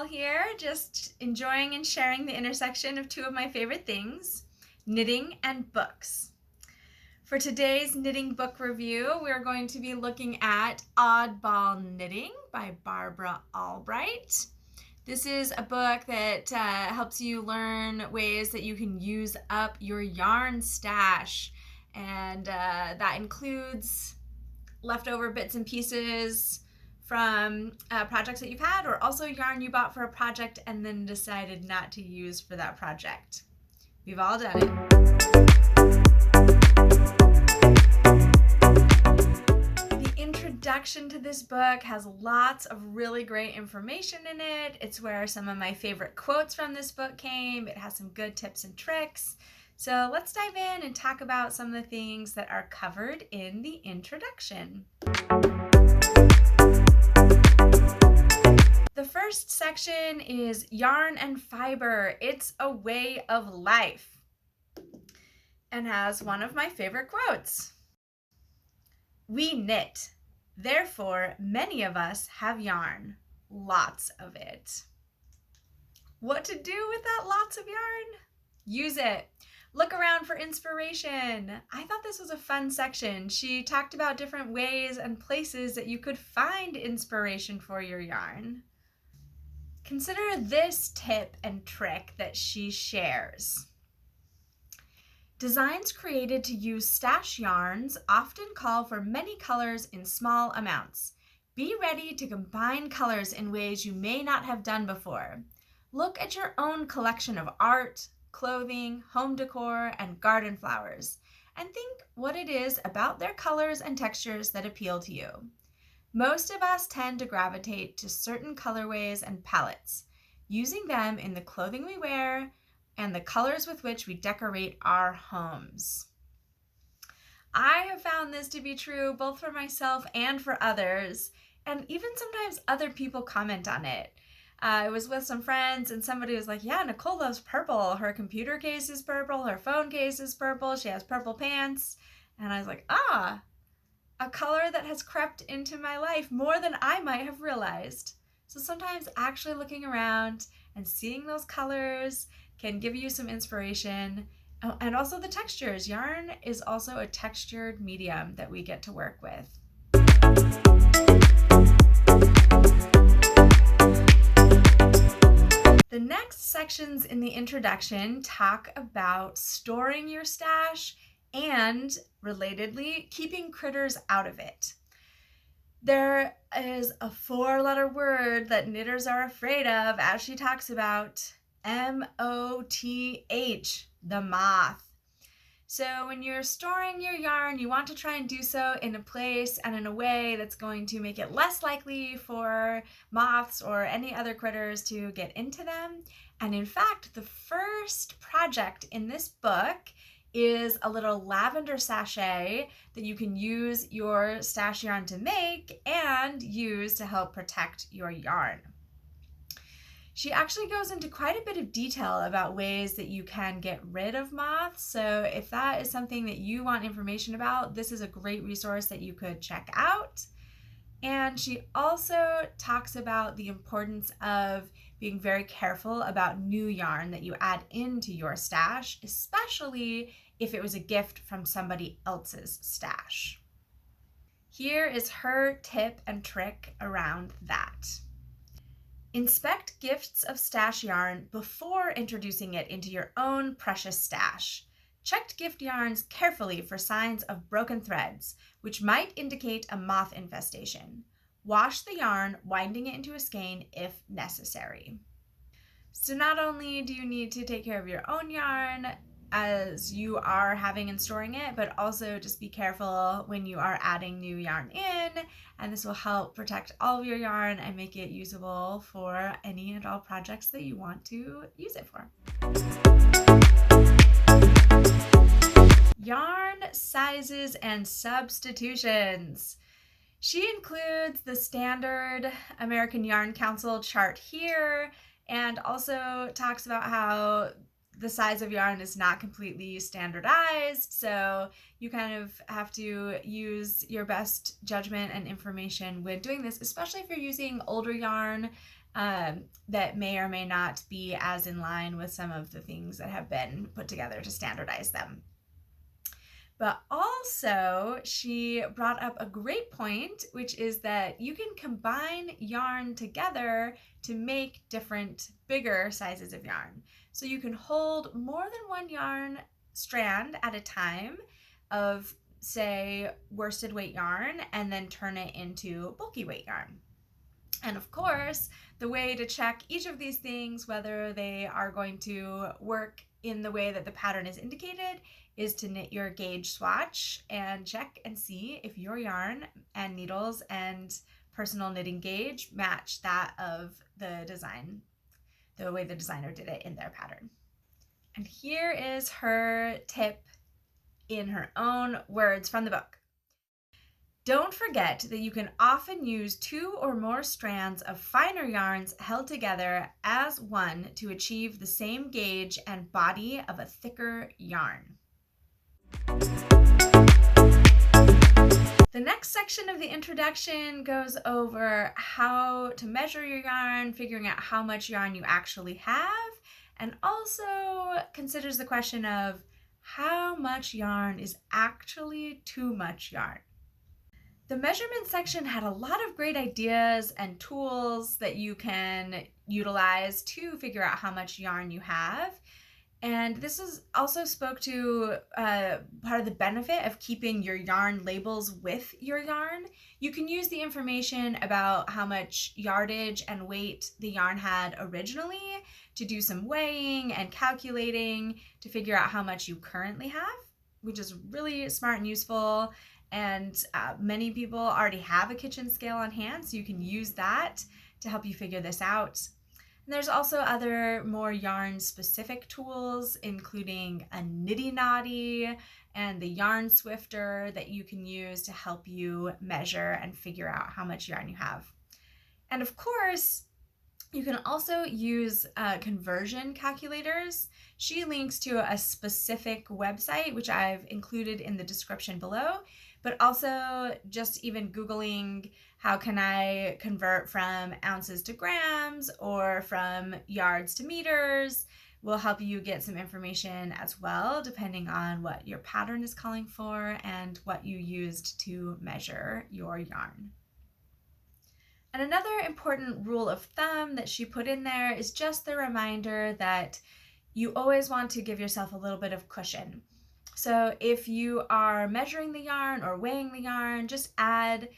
Nicole here, just enjoying and sharing the intersection of two of my favorite things, knitting and books. For today's knitting book review, we're going to be looking at Oddball Knitting by Barbara Albright. This is a book that helps you learn ways that you can use up your yarn stash, and that includes leftover bits and pieces from projects that you've had, or also yarn you bought for a project and then decided not to use for that project. We've all done it. The introduction to this book has lots of really great information in it. It's where some of my favorite quotes from this book came. It has some good tips and tricks. So let's dive in and talk about some of the things that are covered in the introduction. The first section is yarn and fiber. It's a way of life, and has one of my favorite quotes. We knit, therefore many of us have yarn, lots of it. What to do with that lots of yarn? Use it. Look around for inspiration. I thought this was a fun section. She talked about different ways and places that you could find inspiration for your yarn. Consider this tip and trick that she shares. Designs created to use stash yarns often call for many colors in small amounts. Be ready to combine colors in ways you may not have done before. Look at your own collection of art, clothing, home decor, and garden flowers, and think what it is about their colors and textures that appeal to you. Most of us tend to gravitate to certain colorways and palettes, using them in the clothing we wear and the colors with which we decorate our homes. I have found this to be true both for myself and for others, and even sometimes other people comment on it. I was with some friends and somebody was like, yeah, Nicole loves purple. Her computer case is purple, her phone case is purple, she has purple pants. And I was like, a color that has crept into my life more than I might have realized. So sometimes actually looking around and seeing those colors can give you some inspiration. And also the textures. Yarn is also a textured medium that we get to work with. The next sections in the introduction talk about storing your stash and, relatedly, keeping critters out of it. There is a 4-letter word that knitters are afraid of, as she talks about, M-O-T-H, the moth. So when you're storing your yarn, you want to try and do so in a place and in a way that's going to make it less likely for moths or any other critters to get into them. And in fact, the first project in this book is a little lavender sachet that you can use your stash yarn to make and use to help protect your yarn. She actually goes into quite a bit of detail about ways that you can get rid of moths. So if that is something that you want information about, this is a great resource that you could check out. And she also talks about the importance of being very careful about new yarn that you add into your stash, especially if it was a gift from somebody else's stash. Here is her tip and trick around that. Inspect gifts of stash yarn before introducing it into your own precious stash. Check gift yarns carefully for signs of broken threads, which might indicate a moth infestation. Wash the yarn, winding it into a skein if necessary. So not only do you need to take care of your own yarn as you are having and storing it, but also just be careful when you are adding new yarn in, and this will help protect all of your yarn and make it usable for any and all projects that you want to use it for. Yarn sizes and substitutions. She includes the standard American Yarn Council chart here, and also talks about how the size of yarn is not completely standardized, so you kind of have to use your best judgment and information when doing this, especially if you're using older yarn that may or may not be as in line with some of the things that have been put together to standardize them. But also, she brought up a great point, which is that you can combine yarn together to make different, bigger sizes of yarn. So you can hold more than one yarn strand at a time of, say, worsted weight yarn, and then turn it into bulky weight yarn. And of course, the way to check each of these things, whether they are going to work in the way that the pattern is indicated, is to knit your gauge swatch and check and see if your yarn and needles and personal knitting gauge match that of the design, the way the designer did it in their pattern. And here is her tip in her own words from the book. Don't forget that you can often use 2 or more strands of finer yarns held together as one to achieve the same gauge and body of a thicker yarn. The next section of the introduction goes over how to measure your yarn, figuring out how much yarn you actually have, and also considers the question of how much yarn is actually too much yarn. The measurement section had a lot of great ideas and tools that you can utilize to figure out how much yarn you have. And this is also spoke to part of the benefit of keeping your yarn labels with your yarn. You can use the information about how much yardage and weight the yarn had originally to do some weighing and calculating to figure out how much you currently have, which is really smart and useful. And many people already have a kitchen scale on hand, so you can use that to help you figure this out. And there's also other more yarn-specific tools, including a Nitty Notty and the Yarn Swifter that you can use to help you measure and figure out how much yarn you have. And of course, you can also use conversion calculators. She links to a specific website, which I've included in the description below, but also just even Googling how can I convert from ounces to grams or from yards to meters will help you get some information as well, depending on what your pattern is calling for and what you used to measure your yarn. And another important rule of thumb that she put in there is just the reminder that you always want to give yourself a little bit of cushion. So if you are measuring the yarn or weighing the yarn, just add,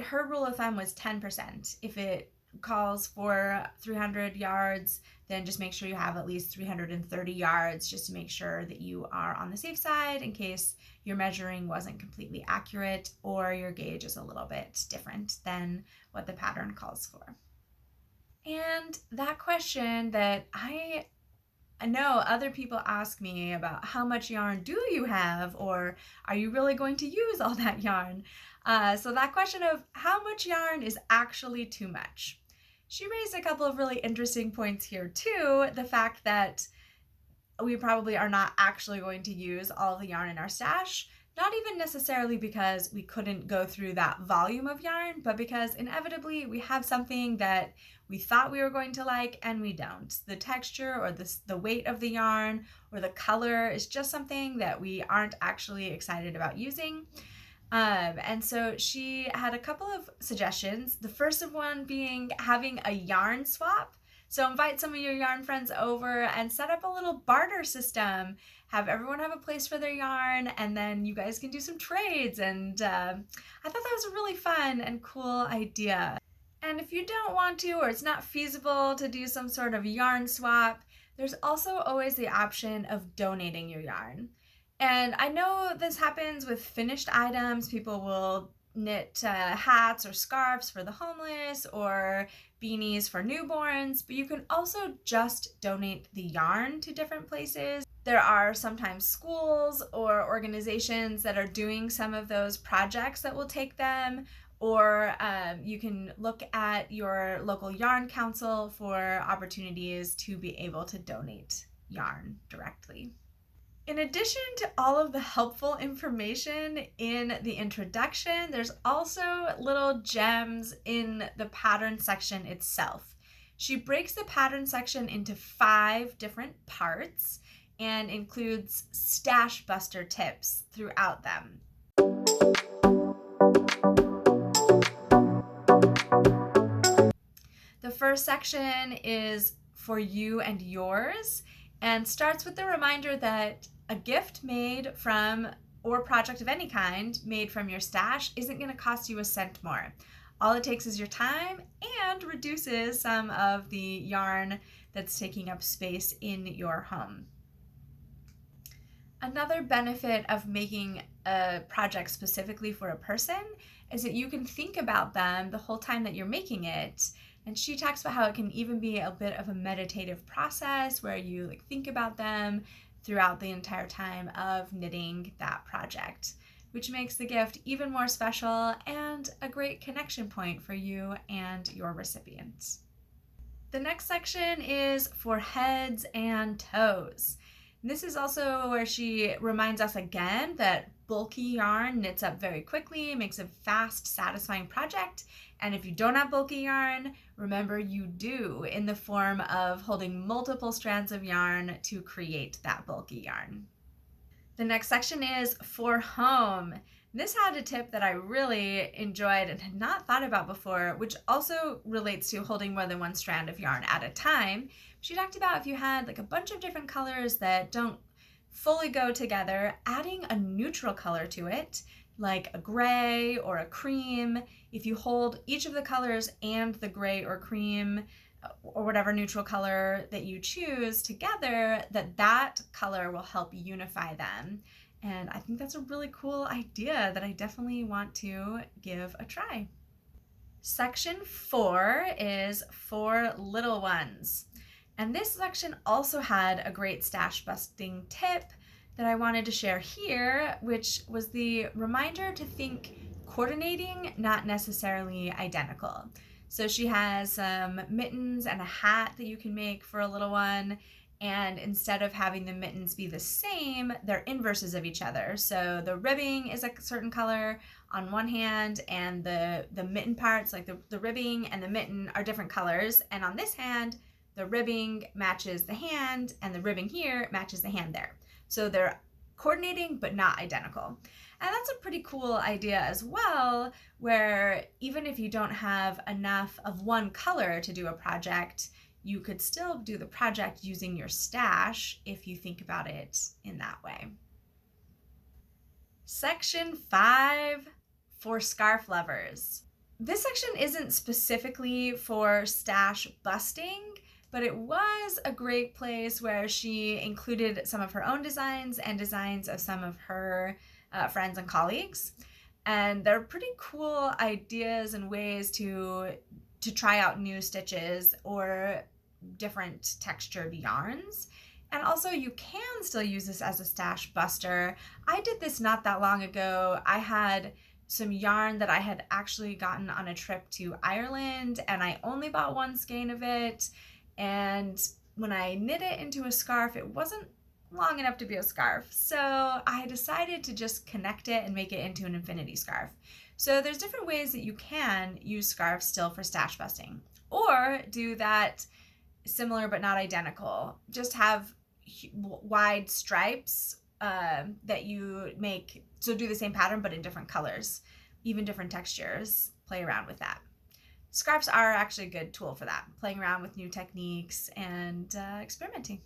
her rule of thumb was 10%. If it calls for 300 yards, then just make sure you have at least 330 yards just to make sure that you are on the safe side in case your measuring wasn't completely accurate or your gauge is a little bit different than what the pattern calls for. And that question that I know other people ask me about, how much yarn do you have, or are you really going to use all that yarn? So that question of how much yarn is actually too much. She raised a couple of really interesting points here too. The fact that we probably are not actually going to use all the yarn in our stash, not even necessarily because we couldn't go through that volume of yarn, but because inevitably we have something that we thought we were going to like and we don't. The texture or the weight of the yarn or the color is just something that we aren't actually excited about using. And so she had a couple of suggestions. The first of one being having a yarn swap. So invite some of your yarn friends over and set up a little barter system. Have everyone have a place for their yarn, and then you guys can do some trades. And I thought that was a really fun and cool idea. And if you don't want to, or it's not feasible to do some sort of yarn swap, there's also always the option of donating your yarn. And I know this happens with finished items. People will knit hats or scarves for the homeless or beanies for newborns, but you can also just donate the yarn to different places. There are sometimes schools or organizations that are doing some of those projects that will take them, or you can look at your local yarn council for opportunities to be able to donate yarn directly. In addition to all of the helpful information in the introduction, there's also little gems in the pattern section itself. She breaks the pattern section into 5 different parts and includes stash buster tips throughout them. The first section is for you and yours and starts with the reminder that a gift made from, or project of any kind made from your stash isn't going to cost you a cent more. All it takes is your time and reduces some of the yarn that's taking up space in your home. Another benefit of making a project specifically for a person is that you can think about them the whole time that you're making it. And she talks about how it can even be a bit of a meditative process where you think about them throughout the entire time of knitting that project, which makes the gift even more special and a great connection point for you and your recipients. The next section is for heads and toes. This is also where she reminds us again that bulky yarn knits up very quickly, makes a fast, satisfying project. And if you don't have bulky yarn, remember you do, in the form of holding multiple strands of yarn to create that bulky yarn. The next section is for home. This had a tip that I really enjoyed and had not thought about before, which also relates to holding more than one strand of yarn at a time. She talked about if you had a bunch of different colors that don't fully go together, adding a neutral color to it, like a gray or a cream. If you hold each of the colors and the gray or cream or whatever neutral color that you choose together, that color will help unify them. And I think that's a really cool idea that I definitely want to give a try. Section 4 is for little ones. And this section also had a great stash busting tip that I wanted to share here, which was the reminder to think coordinating, not necessarily identical. So she has some mittens and a hat that you can make for a little one. And instead of having the mittens be the same, they're inverses of each other. So the ribbing is a certain color on one hand, and the mitten parts, like the ribbing and the mitten, are different colors. And on this hand, the ribbing matches the hand, and the ribbing here matches the hand there. So they're coordinating but not identical. And that's a pretty cool idea as well, where even if you don't have enough of one color to do a project, you could still do the project using your stash if you think about it in that way. Section 5 for scarf lovers. This section isn't specifically for stash busting, but it was a great place where she included some of her own designs and designs of some of her friends and colleagues. And they're pretty cool ideas and ways to try out new stitches or different textured yarns. And also you can still use this as a stash buster. I did this not that long ago. I had some yarn that I had actually gotten on a trip to Ireland, and I only bought one skein of it. And when I knit it into a scarf, it wasn't long enough to be a scarf. So I decided to just connect it and make it into an infinity scarf. So there's different ways that you can use scarves still for stash busting, or do that similar but not identical. Just have wide stripes that you make, so do the same pattern but in different colors, even different textures. Play around with that. Scarves are actually a good tool for that, playing around with new techniques and experimenting.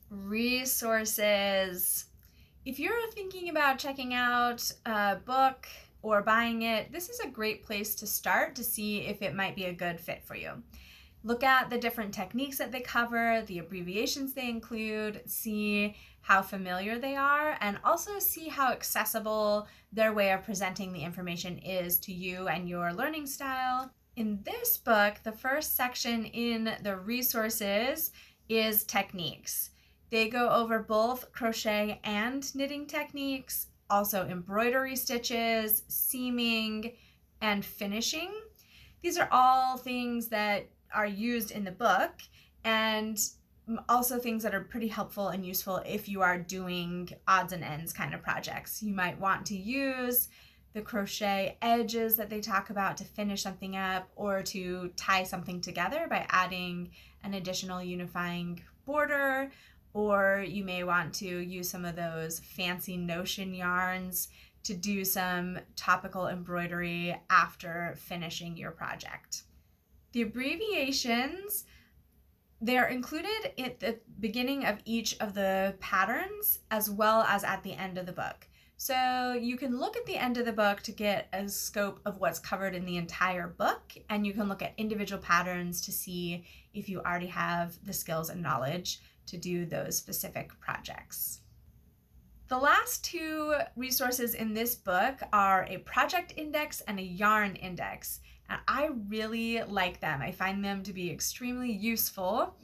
Resources. If you're thinking about checking out a book or buying it, this is a great place to start to see if it might be a good fit for you. Look at the different techniques that they cover, the abbreviations they include, see how familiar they are, and also see how accessible their way of presenting the information is to you and your learning style. In this book, the first section in the resources is techniques. They go over both crochet and knitting techniques, also embroidery stitches, seaming, and finishing. These are all things that are used in the book, and also things that are pretty helpful and useful if you are doing odds and ends kind of projects. You might want to use the crochet edges that they talk about to finish something up, or to tie something together by adding an additional unifying border, or you may want to use some of those fancy notion yarns to do some topical embroidery after finishing your project. The abbreviations, they're included at the beginning of each of the patterns as well as at the end of the book. So you can look at the end of the book to get a scope of what's covered in the entire book, and you can look at individual patterns to see if you already have the skills and knowledge to do those specific projects. The last two resources in this book are a project index and a yarn index, and I really like them. I find them to be extremely useful.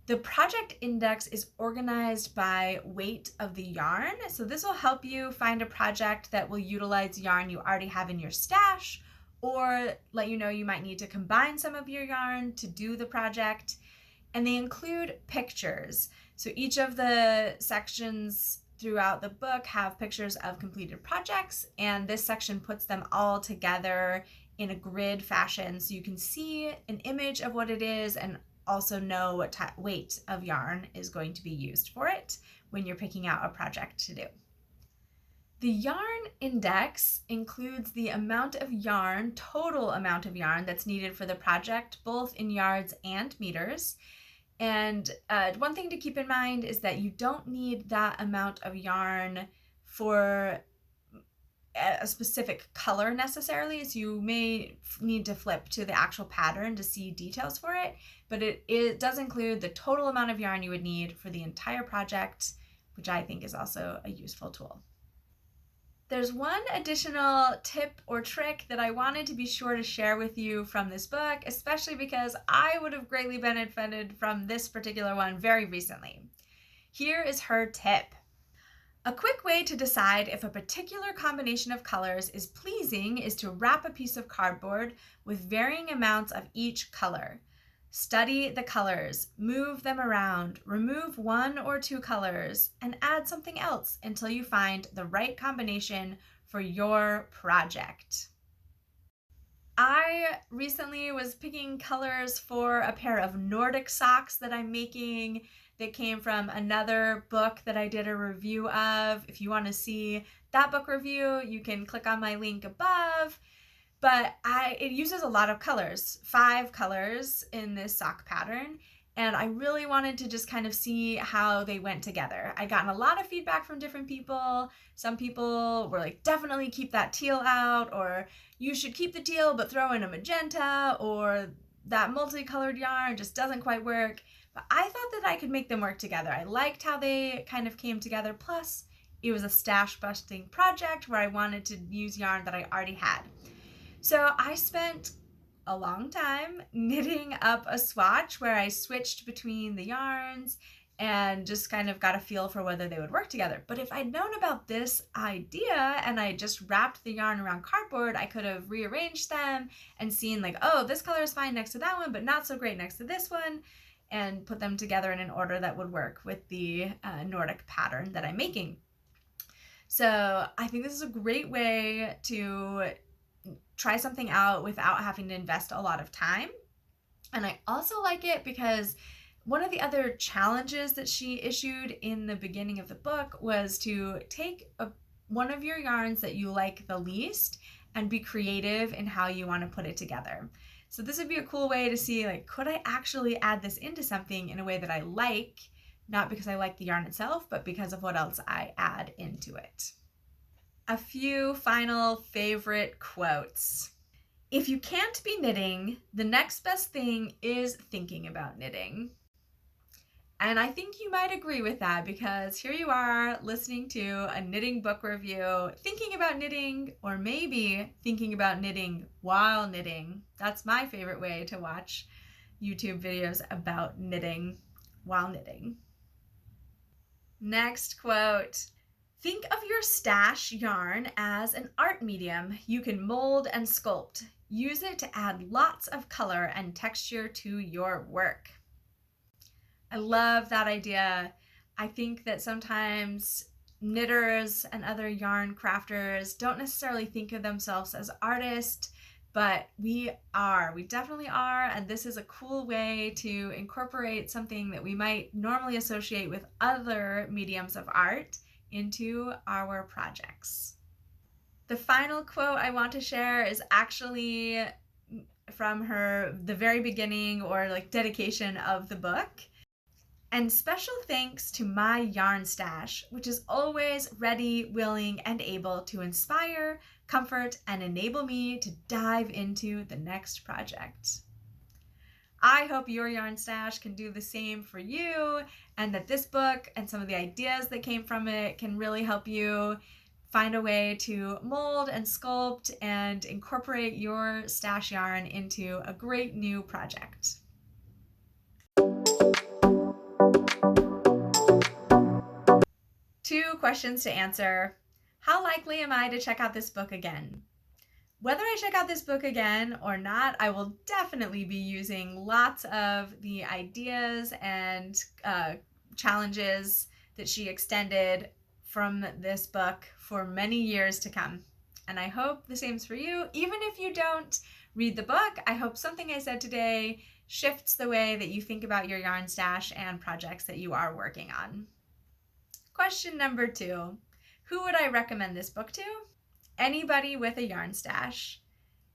The project index is organized by weight of the yarn, so this will help you find a project that will utilize yarn you already have in your stash, or let you know you might need to combine some of your yarn to do the project. And they include pictures. So each of the sections throughout the book have pictures of completed projects, and this section puts them all together in a grid fashion so you can see an image of what it is and also know what weight of yarn is going to be used for it when you're picking out a project to do. The yarn index includes the amount of yarn, total amount of yarn that's needed for the project, both in yards and meters. And one thing to keep in mind is that you don't need that amount of yarn for a specific color necessarily, so you may need to flip to the actual pattern to see details for it, but it does include the total amount of yarn you would need for the entire project, which I think is also a useful tool. There's one additional tip or trick that I wanted to be sure to share with you from this book, especially because I would have greatly benefited from this particular one very recently. Here is her tip. A quick way to decide if a particular combination of colors is pleasing is to wrap a piece of cardboard with varying amounts of each color. Study the colors, move them around, remove one or two colors, and add something else until you find the right combination for your project. I recently was picking colors for a pair of Nordic socks that I'm making that came from another book that I did a review of. If you want to see that book review, you can click on my link above. But it uses a lot of colors, 5 colors in this sock pattern, and I really wanted to just kind of see how they went together. I'd gotten a lot of feedback from different people. Some people were like, definitely keep that teal out, or you should keep the teal but throw in a magenta, or that multicolored yarn just doesn't quite work. But I thought that I could make them work together. I liked how they kind of came together, plus it was a stash busting project where I wanted to use yarn that I already had. So I spent a long time knitting up a swatch where I switched between the yarns and just kind of got a feel for whether they would work together. But if I'd known about this idea and I just wrapped the yarn around cardboard, I could have rearranged them and seen like, oh, this color is fine next to that one, but not so great next to this one, and put them together in an order that would work with the Nordic pattern that I'm making. So I think this is a great way to try something out without having to invest a lot of time. And I also like it because one of the other challenges that she issued in the beginning of the book was to take one of your yarns that you like the least and be creative in how you want to put it together. So this would be a cool way to see, like, could I actually add this into something in a way that I like, not because I like the yarn itself, but because of what else I add into it. A few final favorite quotes. If you can't be knitting, the next best thing is thinking about knitting. And I think you might agree with that, because here you are listening to a knitting book review, thinking about knitting, or maybe thinking about knitting while knitting. That's my favorite way to watch YouTube videos about knitting while knitting. Next quote. Think of your stash yarn as an art medium you can mold and sculpt. Use it to add lots of color and texture to your work. I love that idea. I think that sometimes knitters and other yarn crafters don't necessarily think of themselves as artists, but we are. We definitely are, and this is a cool way to incorporate something that we might normally associate with other mediums of art into our projects. The final quote I want to share is actually from the very beginning, or like dedication of the book. And special thanks to my yarn stash, which is always ready, willing, and able to inspire, comfort, and enable me to dive into the next project. I hope your yarn stash can do the same for you, and that this book and some of the ideas that came from it can really help you find a way to mold and sculpt and incorporate your stash yarn into a great new project. 2 questions to answer. How likely am I to check out this book again? Whether I check out this book again or not, I will definitely be using lots of the ideas and challenges that she extended from this book for many years to come. And I hope the same is for you. Even if you don't read the book, I hope something I said today shifts the way that you think about your yarn stash and projects that you are working on. Question number 2. Who would I recommend this book to? Anybody with a yarn stash.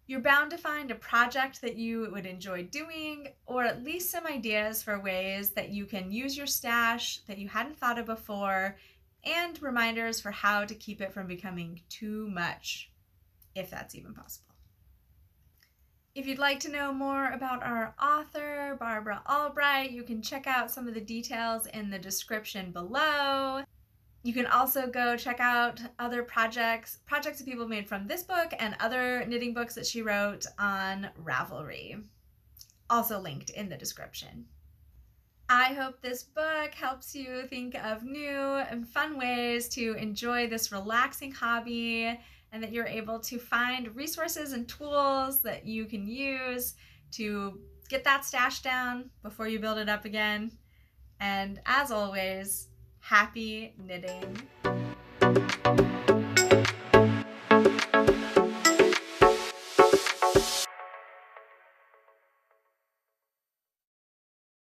You're bound to find a project that you would enjoy doing, or at least some ideas for ways that you can use your stash that you hadn't thought of before, and reminders for how to keep it from becoming too much, if that's even possible. If you'd like to know more about our author, Barbara Albright, you can check out some of the details in the description below. You can also go check out other projects that people made from this book and other knitting books that she wrote on Ravelry, also linked in the description. I hope this book helps you think of new and fun ways to enjoy this relaxing hobby, and that you're able to find resources and tools that you can use to get that stash down before you build it up again. And as always, happy knitting.